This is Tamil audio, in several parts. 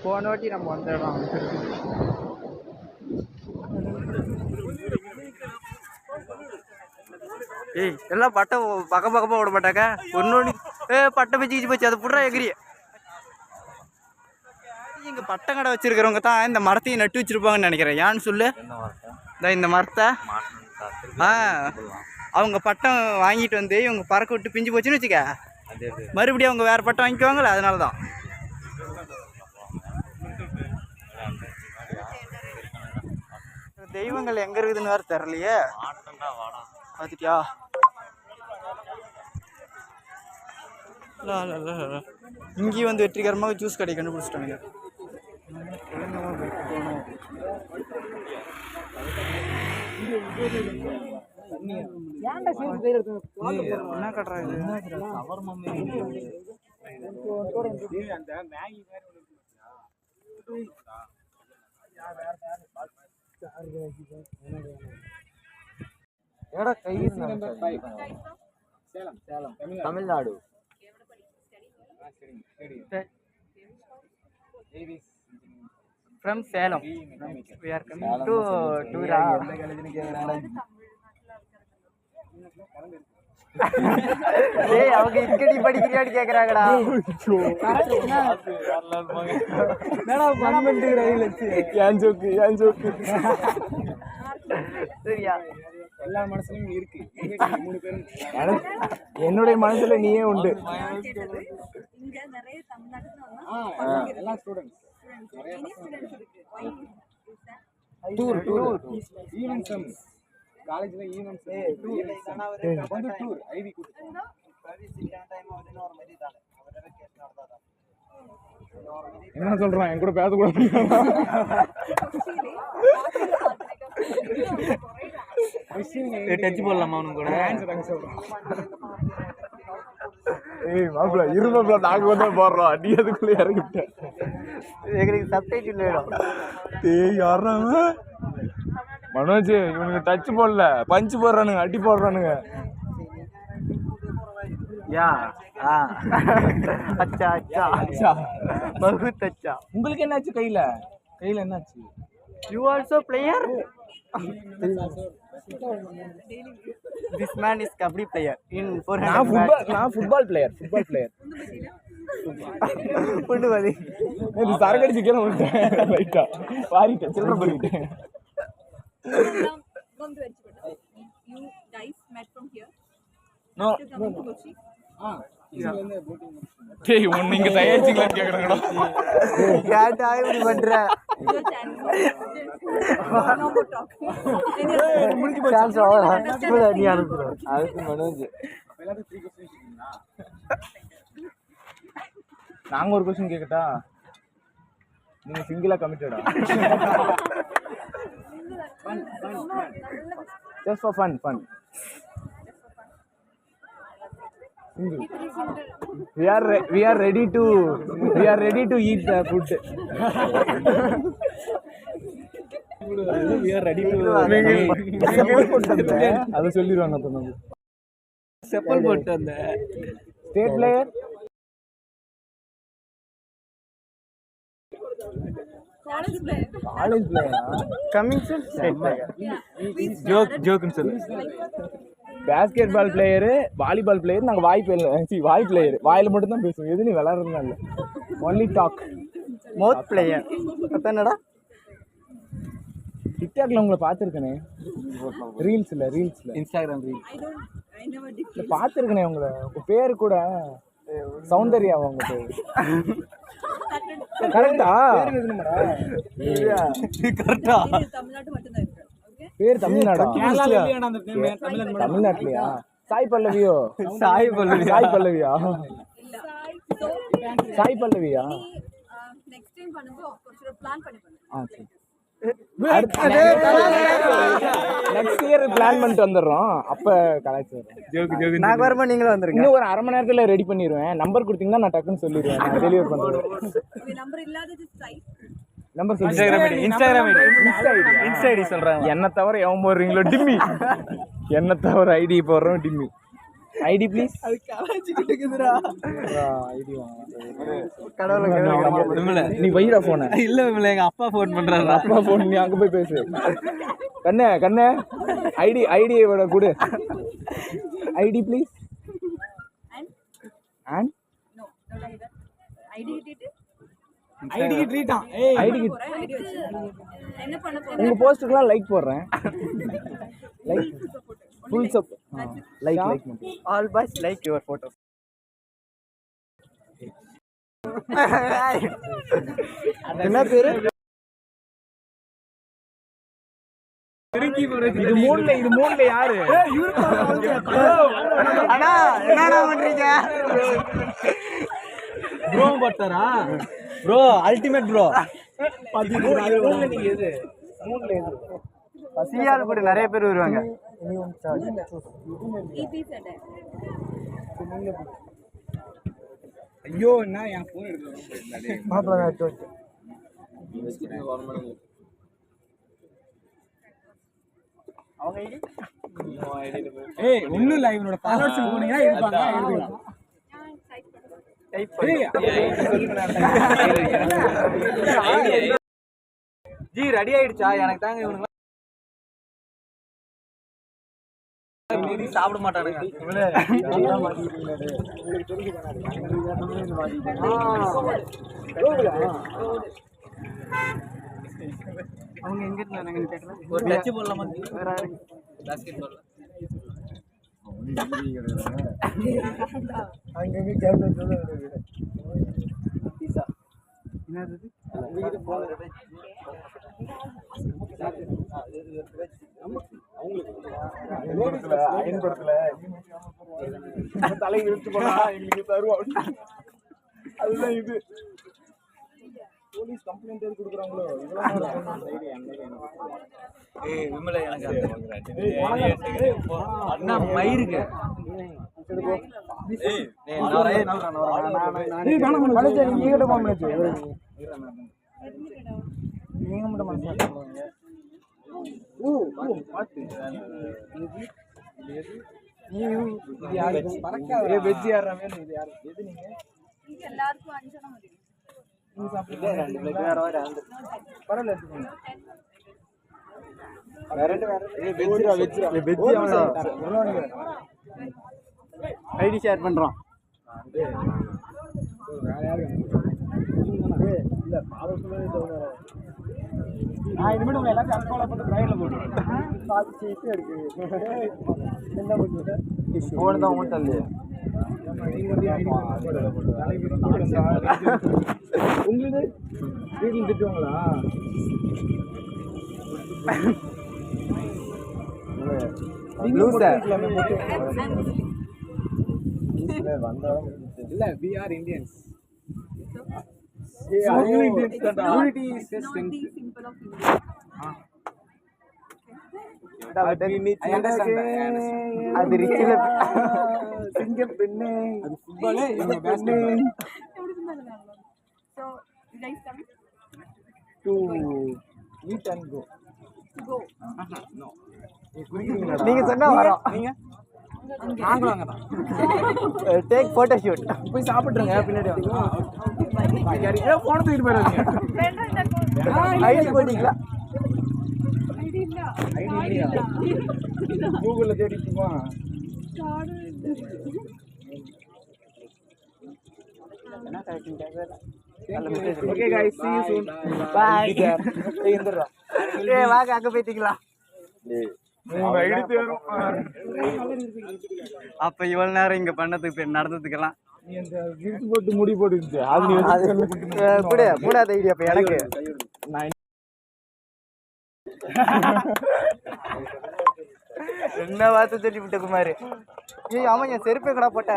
போன வாட்டி நம்ம வந்த இடம் ஏய் எல்லாம் பட்டை பக்கமாக விட மாட்டாக்கா ஒன்னொன்று பட்டை பிச்சு போச்சு அதை புடுறா எகிரி இங்கே பட்டை கடை வச்சிருக்கிறவங்க தான் இந்த மரத்தையும் நட்டு வச்சிருப்பாங்கன்னு நினைக்கிறேன். ஏன்னு சொல்லு இந்த மரத்தை அவங்க பட்டம் வாங்கிட்டு வந்து இவங்க பறக்க விட்டு பிஞ்சு போச்சுன்னு வச்சுக்க மறுபடியும் அவங்க வேறு பட்டம் வாங்கிக்குவாங்களே அதனால தான். தெய்வங்கள் எங்கே இருக்குதுன்னு வேறு தெரியலையே பார்த்துட்டியா? இங்கேயும் வந்து வெற்றிகரமாக ஜூஸ் கடை கண்டுபிடிச்சிட்டாங்க. என்ன கட்டுறா இது? Tamil Nadu. From Salem. We are coming to tour. ஏய் அவங்க இங்கடி படிக்கிறியான்னு கேக்குறாங்கடா. என்னடா கமெண்ட் ரயில் ஏன் ஜோக்கு சரியா? எல்லா மனசுலயும் இருக்கு. மூணு பேரும் என்னுடைய மனசுல நீயே உண்டு. இங்க நிறைய தமிழ்நாட்டுல எல்லா ஸ்டூடண்ட்ஸ் டூர் ஈவென்ட்ஸ் காலேஜ்ல ஈவென்ட்ஸ் வந்து டூர் ஐவி கூட்டிட்டு என்ன சொல்றான் என் கூட பேச கூட டச் பண்ணலாமா அவனுக்கு கூட? ஏய் மாப்ள இருமாப்ள நாங்க வந்து போறோம் அடி அதுக்குள்ள இறங்கிட்டேன். எங்களுக்கு சப்டைட்டில் வேணும். ஏய் யாரா மனோஜ் இவனுக்கு டச் போடல பஞ்ச் போடுறானுங்க அடி போடுறானுங்க. யா அச்சா அச்சா அச்சா பகுத் அச்சா. உங்களுக்கு என்னாச்சு கையில என்னாச்சு? You also player? This man is kabaddi player in 400. நான் ஃபுட்பால் பிளேயர். புண்டுவாதி இது சரகடிச்சு கீழ விட்டேன் ரைட்டா பாரிட்டேன் சில்லற பண்ணிட்டேன். You guys met from here? No. டேய் நீங்க தயாரிச்சீங்களான்னு கேக்குறாங்கடா. கேட்டா இப்படி பண்ற நீ அனுப்புற அதுக்கு மனோஜ் நாங்க ஒரு क्वेश्चन கேக்கட்டா? நீங்க சிங்கிளா கமிட்டடா? just for fun we are ready to eat the food. we are ready to அத சொல்லிடுவாங்க. அப்ப நம்ம செப்பல் போட்டு அந்த ஸ்டேட் பிளேயர் காலேஜ் பிளேயரா கமிங் சூன் ஸ்டேட் பிளேயர் ஜோக்னு சொல்லு. Basketball player volleyball player. நாங்கள் வாய் பிளேயர் வாயில் மட்டும் தான் பேசுவோம். எது நீ விளாட்றதுனா இல்லை ஒன்லி டாக் மவுத் பிளேயர். என்னடா டிக்டாக்ல உங்களை பார்த்துருக்கனே ரீல்ஸில் இன்ஸ்டாகிராம் ரீல்ஸ் பார்த்துருக்கனே உங்களை. உங்கள் பேர் கூட சௌந்தர்யா உங்க பேர் கரெக்டா? கரெக்டா பேர் தமிழ்நாடா? தமிழ்நாட்டுலயா? சாய் பல்லவியா? நெக்ஸ்ட் இயர் பிளான் பண்ணிட்டு வந்துடுறோம். அப்ப கலாச்சாரம் நான் வரமா நீங்களும் வந்துருங்க. இன்னும் ஒரு அரை மணி நேரத்துல ரெடி பண்ணிடுவேன். நம்பர் கொடுத்தீங்கன்னா நான் டக்குன்னு சொல்லிடுவேன். நான் டெலிவரி பண்ணுறேன். நம்பர் இன்ஸ்டா ஐடி சொல்றாங்க. என்ன தவிர எவன் போடுறீங்களோ டிம்மி. என்ன தவிர ஐடி போடுறோம் டிம்மி. ID please. அது கலாச்சிக்கிட்டு இருக்குதுடா. ஐடி கடவுள நீ வைரா போன. இல்ல விமல எங்க அப்பா ஃபோன் பண்றாரு. அப்பா போன் நீ அங்க போய் பேசு. கண்ணே ஐடி கொடு. ID please. And No, no like that. ஐடிக்கு ட்ரீட்டா. ஐடிக்கு என்ன பண்ண போற? உங்க போஸ்டுக்குலாம் லைக் போடுறேன். Like full support. லைக் மட்டும். All boys like your photos. என்ன பேரு? இது மூணுல யாரு? அண்ணா என்னடா பண்றீங்க? ப்ரோ பட்டரா? Bro ultimate bro. மூணுல நீங்க எது? சிஆர் கூட நிறைய பேர் வருவாங்க. EB set. ஐயோ என்ன என் போன் எடுத்து மாப்ள நான் அவங்க ஐடி ஏய் ஒண்ணும் இல்ல இவனோட ஃபாலோவர்ஸ் போனீங்கன்னா இருப்பாங்க எழுதுங்க. டைப் பண்ணி ஜி ரெடி ஆயிடுச்சா? எனக்கு தாங்க இவனுங்க மீறி சாப்பிட மாட்டானுங்க. அவங்க எங்க இருந்தாங்க கேட்கலாம். ஒரு டச் போடலாமா? பாஸ்கெட் பால் அங்கங்க கேப்டன் சொல்லுங்க. பீஸா என்னது? வீடு போல தலை இழுத்து போனா எங்களுக்கு தருவோம். அதுதான் இது போலீஸ் கம்ப்ளைண்ட் எது கொடுக்குறாங்களோ விமல எனக்கு அண்ணா மயிருக்கு நீங்க மட்டும் எல்லாருக்கும் அஞ்சனா மதி. ஐடி ஷேர் பண்றோம். இனிமேல் உங்க எல்லாத்தையும் அன்ஃபாலோ பண்ணி ட்ரைவ்ல போட்டுருக்கேன். என்ன பண்ணுங்க போன் தான் உங்கள்கிட்ட இல்லையே. உங்களுக்கு வீட்டில் திட்டுவாங்களா? இல்ல we are Indians. Unity is a strength. Simple of English. I understand. அது ரிச்சில சிங்கம் பெண்ணே அது ஃபுட்பாலே இவங்க பெண்ணே. So, you guys coming? To eat and go. Go. No. நீங்க சொன்னா வரோம். நீங்க நாங்களும் அங்கதான். Take photo shoot. போய் சாப்பிட்டுருங்க பின்னாடி வாங்க. போன தூக்கிட்டு போயிடாதீங்க. ஐடி போட்டீங்களா? ஐடி இல்ல. ஐடி இல்லையா? கூகுள்ல தேடிட்டு போ. என்ன டைப்பிங் கேக்குறா? Okay guys, see you soon. Bye. ஏய் இந்தடா. ஏய் வாங்க அங்க போய்ட்டீங்களா? உங்க ஐடி தேரும். அப்ப இவ்வளவு நேரம் இங்க பண்ணதுக்கு நடந்ததுக்கெல்லாம் நீ அந்த கிஃப்ட் போட்டு முடி போட்டுச்சு. அது நீ கூட மூணாவது ஐடி அப்ப எனக்கு நான் என்ன வார்த்தை சொல்லி விட்ட குமார். ஏய் ஆமா என் செருப்பே கடா போட்ட.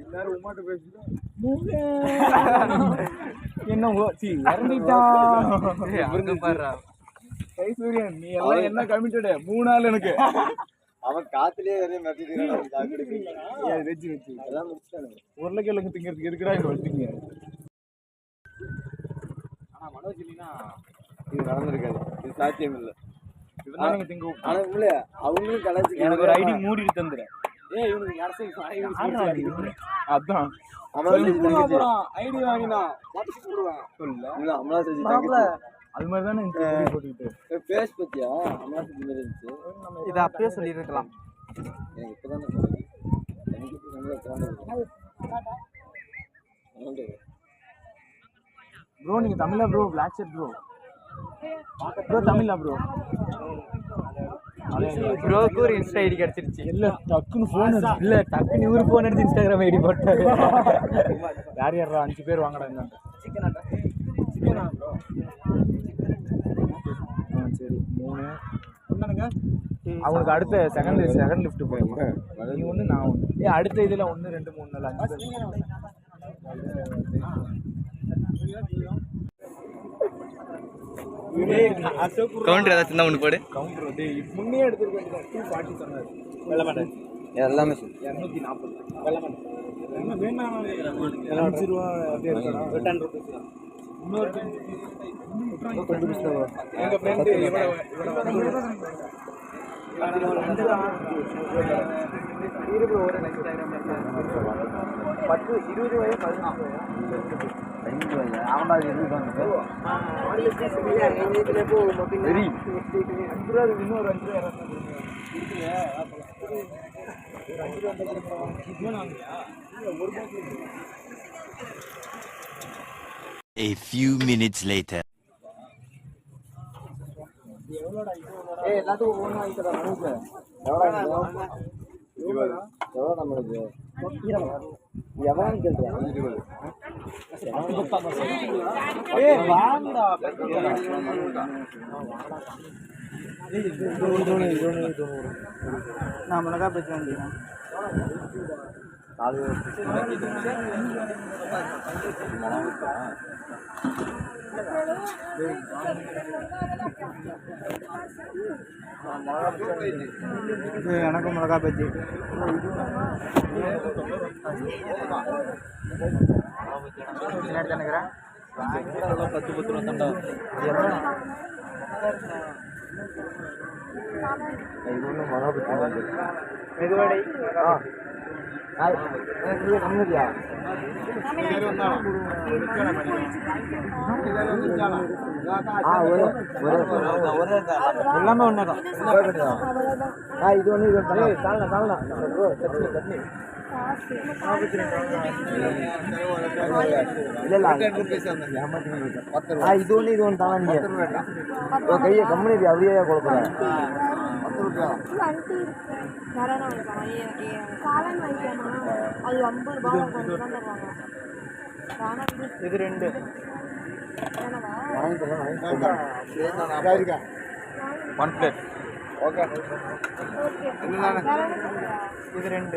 எல்லாரும் உமாட்ட பேசிட்டு என்ன சி இறங்கிட்டான். இவங்க பாருடா. கை சூரியன் நீ எல்லாம் என்ன கமிட்டட் 3 நாள் எனக்கு. அவன் காத்துலயே நிறைய மெசேஜ் வெஜ் எல்லாம் முடிச்சிட்டாங்க. உருளைக்கிழங்கு திங்கிறதுக்கு எதுக்குடா இங்க வந்தீங்க? ஆனா மனோஜ் இல்லைன்னா இது நடந்திருக்காது. இது சாத்தியம் இல்லை. இவன் நீங்க திங்க ஆனா உள்ள அவங்களும் கலாச்சி எனக்கு ஒரு ஐடி மூடிட்டு தந்துறேன். ஏய் இவனுக்கு யாரசை அதான் ஐடி வாங்கினா வாட்ஸ்அப் போடுவான் சொல்ல இல்ல அம்மா செஞ்சு தங்கச்சி அது மாதிரி தானே போட்டுக்கிட்டு பேஸ் பத்தியா அம்மா செஞ்சு மாதிரி இருந்துச்சு இதை அப்பயே சொல்லியிருக்கலாம். எனக்கு இப்பதான் தெரியுது. எனக்கு இப்ப நல்லா தோணுது ப்ரோ நீங்க தமிழா bro? Black shirt bro. Bro தமிழா ப்ரோ? ப்ரோக்கு ஒரு இன்ஸ்டா ஐடி கிடைச்சிருச்சு. இல்ல டக்குன்னு ஃபோன் இல்ல டக்குன்னு இவரு ஃபோன் எடுத்து இன்ஸ்டாகிராம் ஐடி போட்டாரு. யார் யாரா 5 பேர் வாங்கடா என்ன சிக்கனா ப்ரோ? சரி 3 என்னங்க அவங்களுக்கு அடுத்த செகண்ட் லிஃப்ட் போயிருங்க. நீ ஒன்று நான் ஒன்று. அடுத்த இதில் 1 2 3 4 5 கவுண்டர் ஏதாச்சும் தான் ஒன்று போடு. கவுண்டர் வந்து முன்னே எடுத்துருக்க வேண்டியது 240 சொன்னார். வெள்ள மாட்டேன் எல்லாமே 240 வெள்ள மாட்டேன் என்ன வேணாம் 5 ரூபா அப்படியே இருக்கா 10 ரூபீஸ் தான். இன்னொரு 10 ரூபீஸ் எங்க friend A few minutes later. எல்லாத்துக்கும் ஒவ்வொன்றா வாங்கிக்கிறா மனுஷன் எவ்வளோ நம்மளுக்கு எவ்வளோன்னு கேட்குறேன் நான் மிளகா பச்சி வாங்கிக்கிறேன். இது எனக்கும் மிளகா பஜ்ஜி. நினைக்கிறேன் 10 ரூபா தண்டா இது ஒன்றும் மிளகா பற்றி மெதுவடை கம்மியா எல்லாமே ஒண்ணுதான். இது ஒன்று இது சாலனா சட்னி இது ஒன்று இது ஒன்று தானே நீங்கள் கையை கம்மி அப்படியே கொடுக்குறேன் 10 ரூபாயா இது 2 1 பிளேட். ஓகே இது 2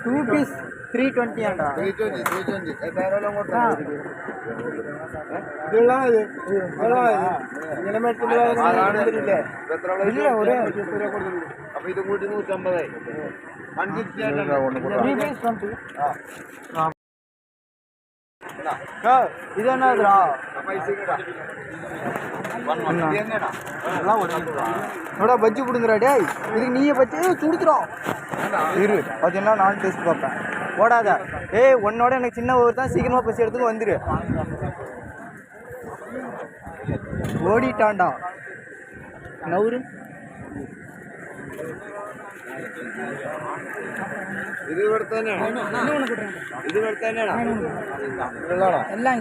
2 பீஸ் 320 ஆண்டா. അപ്പൊ ഇത് കൂട്ടി 150 இது என்னதுடா? பஜ்ஜி கொடுங்கடா டேய். இதுக்கு நீயே பஜ்ஜி சுடிச்சிடும் இரு. பார்த்தீங்கன்னா நான் டேஸ்ட் பார்ப்பேன். ஓடாத ஏய் உன்னோட எனக்கு சின்ன ஊர் தான். சீக்கிரமா பசி எடுத்துக்கு வந்துரு. ஓடிட்டான்டா நவுரு. ഇത് ഇവിടെ തന്നെയാണ് ഇത് ഇവിടെ തന്നെയാണ് എല്ലാം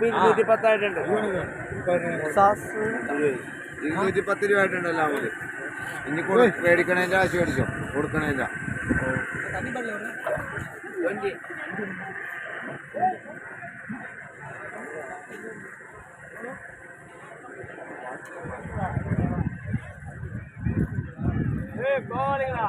210 ആയിട്ടുണ്ട് സാസ് 210 രൂപ ആയിട്ടുണ്ട് എല്ലാം കൂടി. ഇനി മേടിക്കണേന്റെ ആവശ്യം മേടിച്ചോ കൊടുക്കണേന്റെ போறீங்களா?